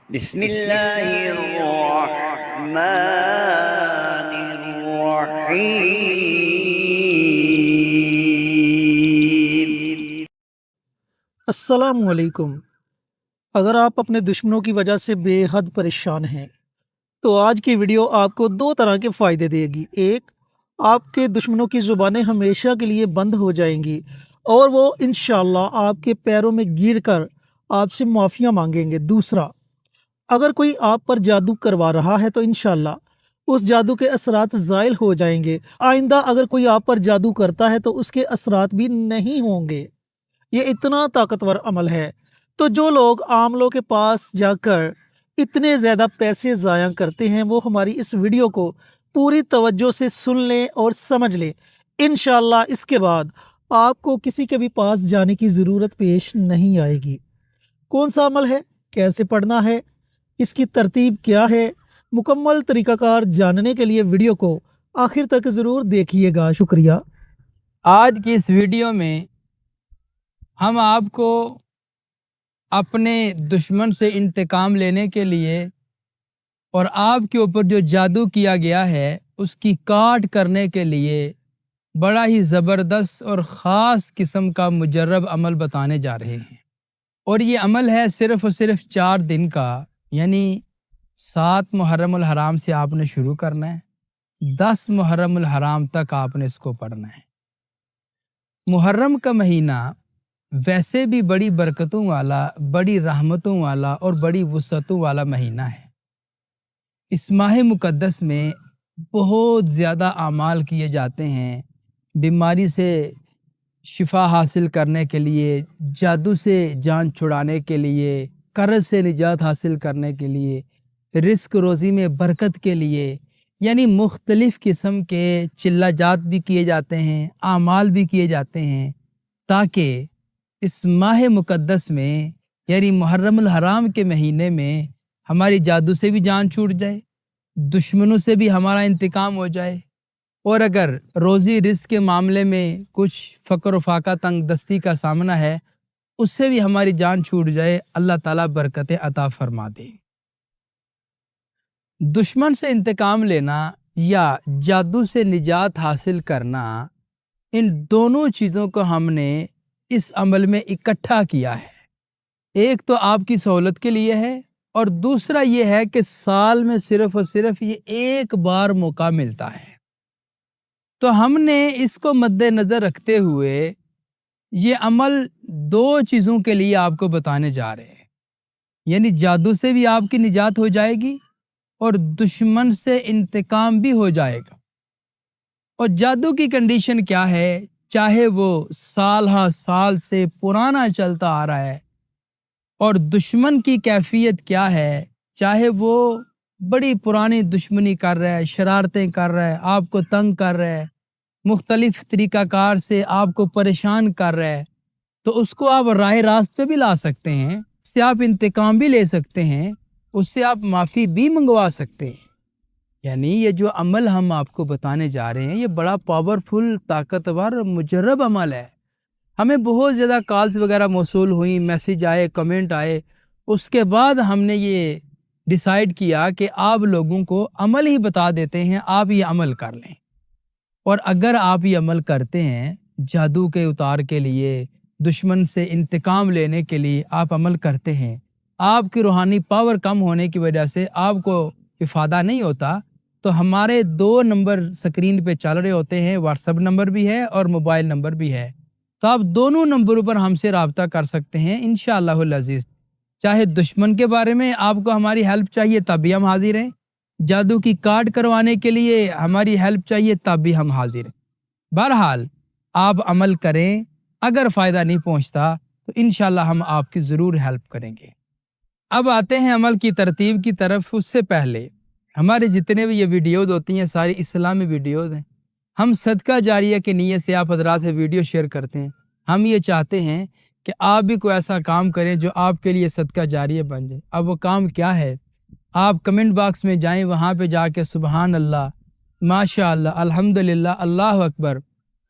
بسم اللہ الرحمن الرحیم۔ السلام علیکم۔ اگر آپ اپنے دشمنوں کی وجہ سے بے حد پریشان ہیں تو آج کی ویڈیو آپ کو دو طرح کے فائدے دے گی۔ ایک، آپ کے دشمنوں کی زبانیں ہمیشہ کے لیے بند ہو جائیں گی اور وہ انشاءاللہ آپ کے پیروں میں گر کر آپ سے معافیاں مانگیں گے۔ دوسرا، اگر کوئی آپ پر جادو کروا رہا ہے تو انشاءاللہ اس جادو کے اثرات زائل ہو جائیں گے۔ آئندہ اگر کوئی آپ پر جادو کرتا ہے تو اس کے اثرات بھی نہیں ہوں گے۔ یہ اتنا طاقتور عمل ہے، تو جو لوگ عاملوں کے پاس جا کر اتنے زیادہ پیسے ضائع کرتے ہیں وہ ہماری اس ویڈیو کو پوری توجہ سے سن لیں اور سمجھ لیں۔ انشاءاللہ اس کے بعد آپ کو کسی کے بھی پاس جانے کی ضرورت پیش نہیں آئے گی۔ کون سا عمل ہے، کیسے پڑھنا ہے، اس کی ترتیب کیا ہے، مکمل طریقہ کار جاننے کے لیے ویڈیو کو آخر تک ضرور دیکھیے گا۔ شکریہ۔ آج کی اس ویڈیو میں ہم آپ کو اپنے دشمن سے انتقام لینے کے لیے اور آپ کے اوپر جو جادو کیا گیا ہے اس کی کاٹ کرنے کے لیے بڑا ہی زبردست اور خاص قسم کا مجرب عمل بتانے جا رہے ہیں، اور یہ عمل ہے صرف اور صرف 4 دن کا، یعنی 7 محرم الحرام سے آپ نے شروع کرنا ہے، 10 محرم الحرام تک آپ نے اس کو پڑھنا ہے۔ محرم کا مہینہ ویسے بھی بڑی برکتوں والا، بڑی رحمتوں والا اور بڑی وسعتوں والا مہینہ ہے۔ اس ماہ مقدس میں بہت زیادہ اعمال کیے جاتے ہیں، بیماری سے شفا حاصل کرنے کے لیے، جادو سے جان چھڑانے کے لیے، قرض سے نجات حاصل کرنے کے لیے، رزق روزی میں برکت کے لیے، یعنی مختلف قسم کے چلہ جات بھی کیے جاتے ہیں، اعمال بھی کیے جاتے ہیں، تاکہ اس ماہ مقدس میں یعنی محرم الحرام کے مہینے میں ہماری جادو سے بھی جان چھوٹ جائے، دشمنوں سے بھی ہمارا انتقام ہو جائے، اور اگر روزی رزق کے معاملے میں کچھ فقر و فاقہ تنگ دستی کا سامنا ہے اس سے بھی ہماری جان چھوٹ جائے، اللہ تعالیٰ برکتیں عطا فرما دے۔ دشمن سے انتقام لینا یا جادو سے نجات حاصل کرنا، ان دونوں چیزوں کو ہم نے اس عمل میں اکٹھا کیا ہے۔ ایک تو آپ کی سہولت کے لیے ہے، اور دوسرا یہ ہے کہ سال میں صرف اور صرف یہ ایک بار موقع ملتا ہے، تو ہم نے اس کو مد نظر رکھتے ہوئے یہ عمل 2 چیزوں کے لیے آپ کو بتانے جا رہے ہیں، یعنی جادو سے بھی آپ کی نجات ہو جائے گی اور دشمن سے انتقام بھی ہو جائے گا۔ اور جادو کی کنڈیشن کیا ہے، چاہے وہ سال ہا سال سے پرانا چلتا آ رہا ہے، اور دشمن کی کیفیت کیا ہے، چاہے وہ بڑی پرانی دشمنی کر رہا ہے، شرارتیں کر رہا ہے، آپ کو تنگ کر رہا ہے، مختلف طریقہ کار سے آپ کو پریشان کر رہا ہے، تو اس کو آپ راہ راست پہ بھی لا سکتے ہیں، اس سے آپ انتقام بھی لے سکتے ہیں، اس سے آپ معافی بھی منگوا سکتے ہیں۔ یعنی یہ جو عمل ہم آپ کو بتانے جا رہے ہیں یہ بڑا پاورفل، طاقتور، مجرب عمل ہے۔ ہمیں بہت زیادہ کالز وغیرہ موصول ہوئیں، میسیج آئے، کمنٹ آئے، اس کے بعد ہم نے یہ ڈیسائیڈ کیا کہ آپ لوگوں کو عمل ہی بتا دیتے ہیں، آپ یہ عمل کر لیں۔ اور اگر آپ یہ عمل کرتے ہیں، جادو کے اتار کے لیے، دشمن سے انتقام لینے کے لیے آپ عمل کرتے ہیں، آپ کی روحانی پاور کم ہونے کی وجہ سے آپ کو افادہ نہیں ہوتا، تو ہمارے 2 نمبر سکرین پہ چل رہے ہوتے ہیں، واٹس ایپ نمبر بھی ہے اور موبائل نمبر بھی ہے، تو آپ دونوں نمبروں پر ہم سے رابطہ کر سکتے ہیں انشاءاللہ العزیز۔ چاہے دشمن کے بارے میں آپ کو ہماری ہیلپ چاہیے تب بھی ہم حاضر ہیں، جادو کی کارڈ کروانے کے لیے ہماری ہیلپ چاہیے تب بھی ہم حاضر ہیں۔ بہرحال آپ عمل کریں، اگر فائدہ نہیں پہنچتا تو انشاءاللہ ہم آپ کی ضرور ہیلپ کریں گے۔ اب آتے ہیں عمل کی ترتیب کی طرف۔ اس سے پہلے ہمارے جتنے بھی یہ ویڈیوز ہوتی ہیں ساری اسلامی ویڈیوز ہیں، ہم صدقہ جاریہ کی نیت سے آپ حضرات سے ویڈیو شیئر کرتے ہیں۔ ہم یہ چاہتے ہیں کہ آپ بھی کوئی ایسا کام کریں جو آپ کے لیے صدقہ جاریہ بن جائے۔ اب وہ کام کیا ہے، آپ کمنٹ باکس میں جائیں، وہاں پہ جا کے سبحان اللہ، ماشاء اللہ، الحمدللہ، اللہ اکبر،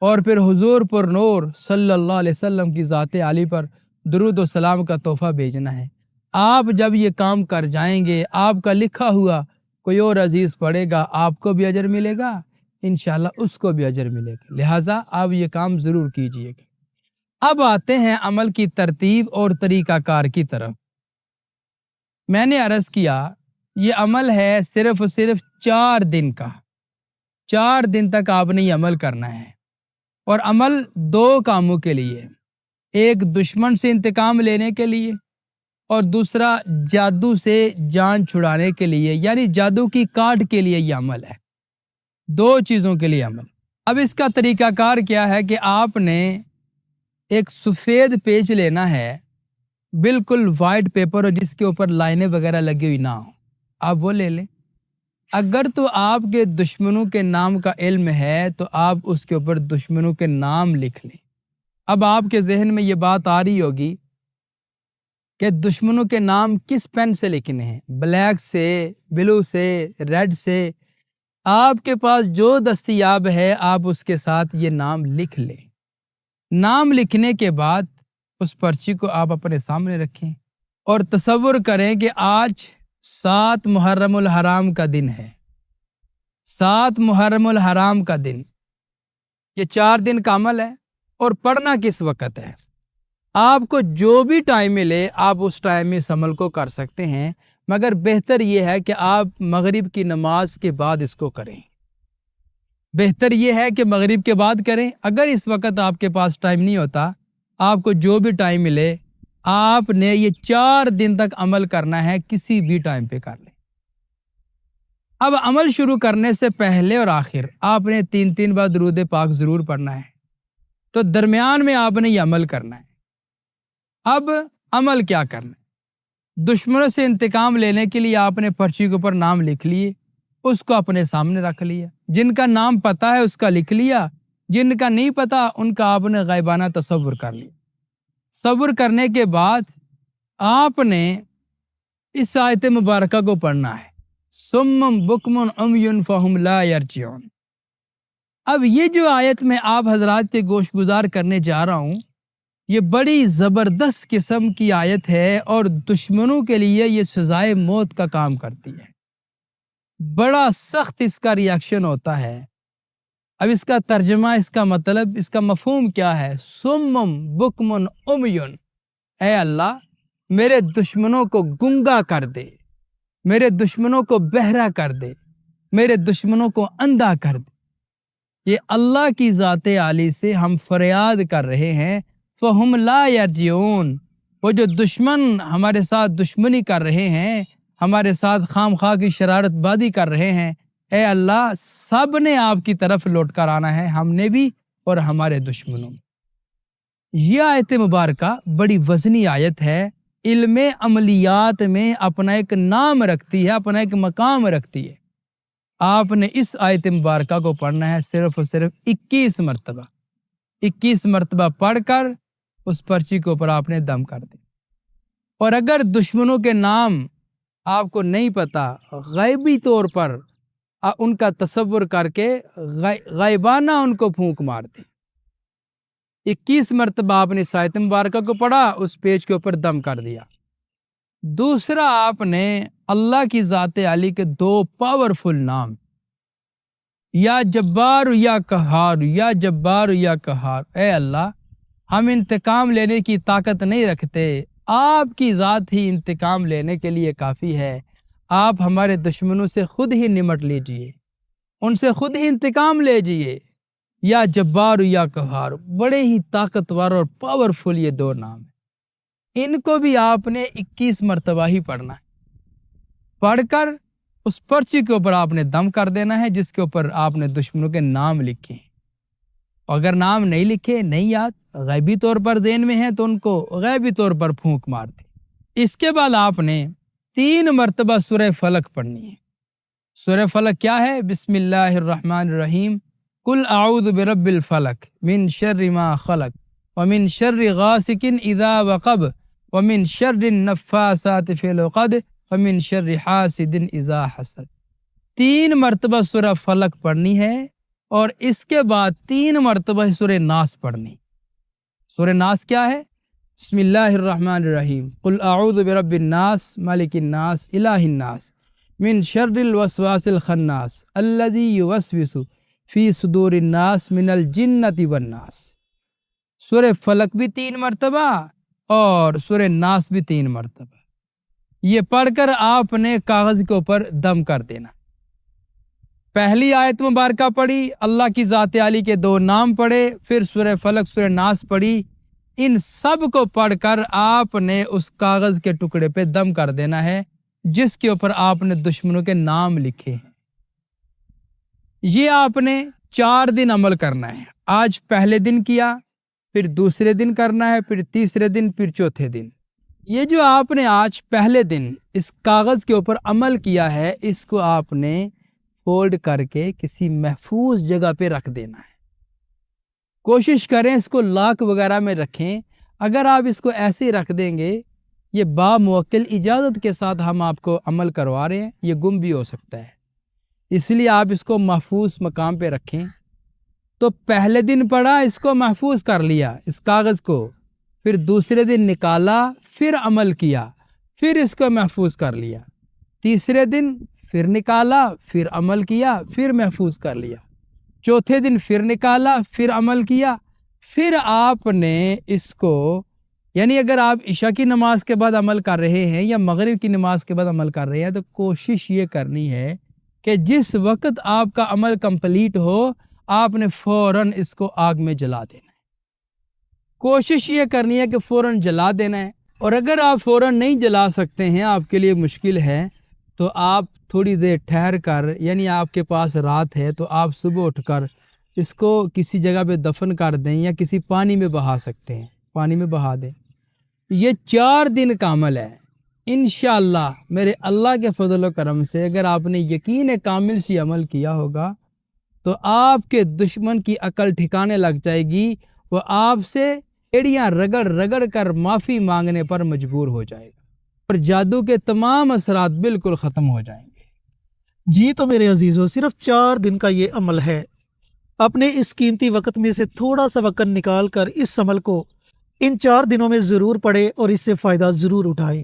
اور پھر حضور پر نور صلی اللہ علیہ وسلم کی ذات عالی پر درود و سلام کا تحفہ بھیجنا ہے۔ آپ جب یہ کام کر جائیں گے، آپ کا لکھا ہوا کوئی اور عزیز پڑھے گا، آپ کو بھی اجر ملے گا، انشاءاللہ اس کو بھی اجر ملے گا۔ لہٰذا آپ یہ کام ضرور کیجئے گا۔ اب آتے ہیں عمل کی ترتیب اور طریقہ کار کی طرف۔ میں نے عرض کیا یہ عمل ہے صرف اور صرف 4 دن کا۔ 4 دن تک آپ نے یہ عمل کرنا ہے، اور عمل 2 کاموں کے لیے، ایک دشمن سے انتقام لینے کے لیے اور دوسرا جادو سے جان چھڑانے کے لیے، یعنی جادو کی کاٹ کے لیے یہ عمل ہے۔ 2 چیزوں کے لیے عمل۔ اب اس کا طریقہ کار کیا ہے کہ آپ نے ایک سفید پیج لینا ہے، بالکل وائٹ پیپر ہو جس کے اوپر لائنیں وغیرہ لگی ہوئی نہ ہو، آپ وہ لے لیں۔ اگر تو آپ کے دشمنوں کے نام کا علم ہے تو آپ اس کے اوپر دشمنوں کے نام لکھ لیں۔ اب آپ کے ذہن میں یہ بات آ رہی ہوگی کہ دشمنوں کے نام کس پین سے لکھنے ہیں، بلیک سے، بلو سے، ریڈ سے، آپ کے پاس جو دستیاب ہے آپ اس کے ساتھ یہ نام لکھ لیں۔ نام لکھنے کے بعد اس پرچی کو آپ اپنے سامنے رکھیں اور تصور کریں کہ آج 7 محرم الحرام کا دن ہے۔ 7 محرم الحرام کا دن، یہ 4 دن کا عمل ہے، اور پڑھنا کس وقت ہے؟ آپ کو جو بھی ٹائم ملے آپ اس ٹائم میں اس عمل کو کر سکتے ہیں، مگر بہتر یہ ہے کہ آپ مغرب کی نماز کے بعد اس کو کریں۔ بہتر یہ ہے کہ مغرب کے بعد کریں۔ اگر اس وقت آپ کے پاس ٹائم نہیں ہوتا، آپ کو جو بھی ٹائم ملے آپ نے یہ 4 دن تک عمل کرنا ہے، کسی بھی ٹائم پہ کر لیں۔ اب عمل شروع کرنے سے پہلے اور آخر آپ نے 3 بار درود پاک ضرور پڑھنا ہے، تو درمیان میں آپ نے یہ عمل کرنا ہے۔ اب عمل کیا کرنا ہے؟ دشمنوں سے انتقام لینے کے لیے آپ نے پرچی کے اوپر نام لکھ لیے، اس کو اپنے سامنے رکھ لیا۔ جن کا نام پتہ ہے اس کا لکھ لیا، جن کا نہیں پتہ ان کا آپ نے غائبانہ تصور کر لیا۔ تصور کرنے کے بعد آپ نے اس آیت مبارکہ کو پڑھنا ہے، صم بکم عمی فہم لا یرجعون۔ اب یہ جو آیت میں آپ حضرات کے گوش گزار کرنے جا رہا ہوں، یہ بڑی زبردست قسم کی آیت ہے اور دشمنوں کے لیے یہ سزائے موت کا کام کرتی ہے۔ بڑا سخت اس کا ریاکشن ہوتا ہے۔ اب اس کا ترجمہ، اس کا مطلب، اس کا مفہوم کیا ہے؟ صم بکم عمی، اے اللہ میرے دشمنوں کو گنگا کر دے، میرے دشمنوں کو بہرا کر دے، میرے دشمنوں کو اندھا کر دے۔ یہ اللہ کی ذات عالی سے ہم فریاد کر رہے ہیں، فہم لا یرجعون۔ وہ جو دشمن ہمارے ساتھ دشمنی کر رہے ہیں، ہمارے ساتھ خام خواہ کی شرارت بازی کر رہے ہیں، اے اللہ سب نے آپ کی طرف لوٹ کر آنا ہے، ہم نے بھی اور ہمارے دشمنوں میں۔ یہ آیت مبارکہ بڑی وزنی آیت ہے، علم عملیات میں اپنا ایک نام رکھتی ہے، اپنا ایک مقام رکھتی ہے۔ آپ نے اس آیت مبارکہ کو پڑھنا ہے صرف اور صرف 21 مرتبہ۔ 21 مرتبہ پڑھ کر اس پرچی کے اوپر آپ نے دم کر دی۔ اور اگر دشمنوں کے نام آپ کو نہیں پتا، غیبی طور پر ان کا تصور کر کے غائبانہ ان کو پھونک مار دیں۔ 21 مرتبہ آپ نے اس آیت مبارکہ کو پڑھا، اس پیج کے اوپر دم کر دیا۔ دوسرا آپ نے اللہ کی ذات عالی کے 2 پاورفل نام، یا جبار یا قہار، یا جبار یا قہار، اے اللہ ہم انتقام لینے کی طاقت نہیں رکھتے، آپ کی ذات ہی انتقام لینے کے لیے کافی ہے، آپ ہمارے دشمنوں سے خود ہی نمٹ لیجئے، ان سے خود ہی انتقام لیجئے۔ یا جبار یا قہار، بڑے ہی طاقتور اور پاورفل یہ 2 نام ہیں۔ ان کو بھی آپ نے 21 مرتبہ ہی پڑھنا ہے۔ پڑھ کر اس پرچی کے اوپر آپ نے دم کر دینا ہے جس کے اوپر آپ نے دشمنوں کے نام لکھے ہیں۔ اگر نام نہیں لکھے، نہیں یاد، غیبی طور پر ذہن میں ہیں تو ان کو غیبی طور پر پھونک مار دیں۔ اس کے بعد آپ نے 3 مرتبہ سورہ فلق پڑھنی ہے۔ سورہ فلق کیا ہے؟ بسم اللہ الرحمن الرحیم، قل اعوذ برب الفلق من شر ما خلق ومن شر غاسق اذا وقب ومن شر النفاثات فی العقد ومن شر حاسد اذا حسد۔ 3 مرتبہ سورہ فلق پڑھنی ہے، اور اس کے بعد 3 مرتبہ سورہ ناس پڑھنی۔ سورہ ناس کیا ہے؟ بسم اللہ الرحمن الرحیم قل اعوذ برب الناس مالک الناس الہ الناس من شر الوسواس الخناس الذی یوسوس فی صدور الناس من الجنۃ والناس۔ سورہ فلق بھی 3 مرتبہ اور سورہ ناس بھی 3 مرتبہ۔ یہ پڑھ کر آپ نے کاغذ کے اوپر دم کر دینا۔ پہلی آیت مبارکہ پڑھی، اللہ کی ذات عالی کے 2 نام پڑھے، پھر سورہ فلق سورہ ناس پڑھی۔ ان سب کو پڑھ کر آپ نے اس کاغذ کے ٹکڑے پہ دم کر دینا ہے جس کے اوپر آپ نے دشمنوں کے نام لکھے ہیں۔ یہ آپ نے 4 دن عمل کرنا ہے۔ آج پہلے دن کیا، پھر دوسرے دن کرنا ہے، پھر تیسرے دن، پھر چوتھے دن۔ یہ جو آپ نے آج پہلے دن اس کاغذ کے اوپر عمل کیا ہے، اس کو آپ نے فولڈ کر کے کسی محفوظ جگہ پہ رکھ دینا ہے۔ کوشش کریں اس کو لاک وغیرہ میں رکھیں۔ اگر آپ اس کو ایسے ہی رکھ دیں گے، یہ باموکل اجازت کے ساتھ ہم آپ کو عمل کروا رہے ہیں، یہ گم بھی ہو سکتا ہے، اس لیے آپ اس کو محفوظ مقام پہ رکھیں۔ تو پہلے دن پڑھا، اس کو محفوظ کر لیا اس کاغذ کو، پھر دوسرے دن نکالا، پھر عمل کیا، پھر اس کو محفوظ کر لیا، تیسرے دن پھر نکالا، پھر عمل کیا، پھر محفوظ کر لیا، چوتھے دن پھر نکالا، پھر عمل کیا۔ پھر آپ نے اس کو، یعنی اگر آپ عشاء کی نماز کے بعد عمل کر رہے ہیں یا مغرب کی نماز کے بعد عمل کر رہے ہیں، تو کوشش یہ کرنی ہے کہ جس وقت آپ کا عمل کمپلیٹ ہو، آپ نے فوراً اس کو آگ میں جلا دینا ہے۔ کوشش یہ کرنی ہے کہ فوراً جلا دینا ہے، اور اگر آپ فوراً نہیں جلا سکتے ہیں، آپ کے لیے مشکل ہے، تو آپ تھوڑی دیر ٹھہر کر، یعنی آپ کے پاس رات ہے تو آپ صبح اٹھ کر اس کو کسی جگہ پہ دفن کر دیں یا کسی پانی میں بہا سکتے ہیں، پانی میں بہا دیں۔ یہ 4 دن کا عمل ہے۔ انشاءاللہ میرے اللہ کے فضل و کرم سے اگر آپ نے یقین کامل سے عمل کیا ہوگا تو آپ کے دشمن کی عقل ٹھکانے لگ جائے گی، وہ آپ سے ایڑیاں رگڑ رگڑ کر معافی مانگنے پر مجبور ہو جائے گا، اور جادو کے تمام اثرات بالکل ختم ہو جائیں گے۔ جی تو میرے عزیزو، صرف 4 دن کا یہ عمل ہے۔ اپنے اس قیمتی وقت میں سے تھوڑا سا وقت نکال کر اس عمل کو ان 4 دنوں میں ضرور پڑھیں اور اس سے فائدہ ضرور اٹھائیں۔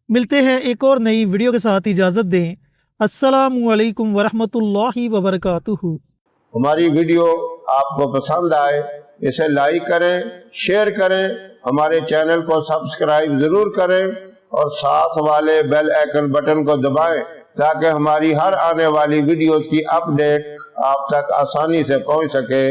ملتے ہیں ایک اور نئی ویڈیو کے ساتھ، اجازت دیں۔ السلام علیکم ورحمۃ اللہ وبرکاتہ۔ ہماری ویڈیو آپ کو پسند آئے اسے لائک کریں، شیئر کریں، ہمارے چینل کو سبسکرائب ضرور کریں اور ساتھ والے بیل آئیکن بٹن کو دبائیں تاکہ ہماری ہر آنے والی ویڈیوز کی اپڈیٹ آپ تک آسانی سے پہنچ سکے۔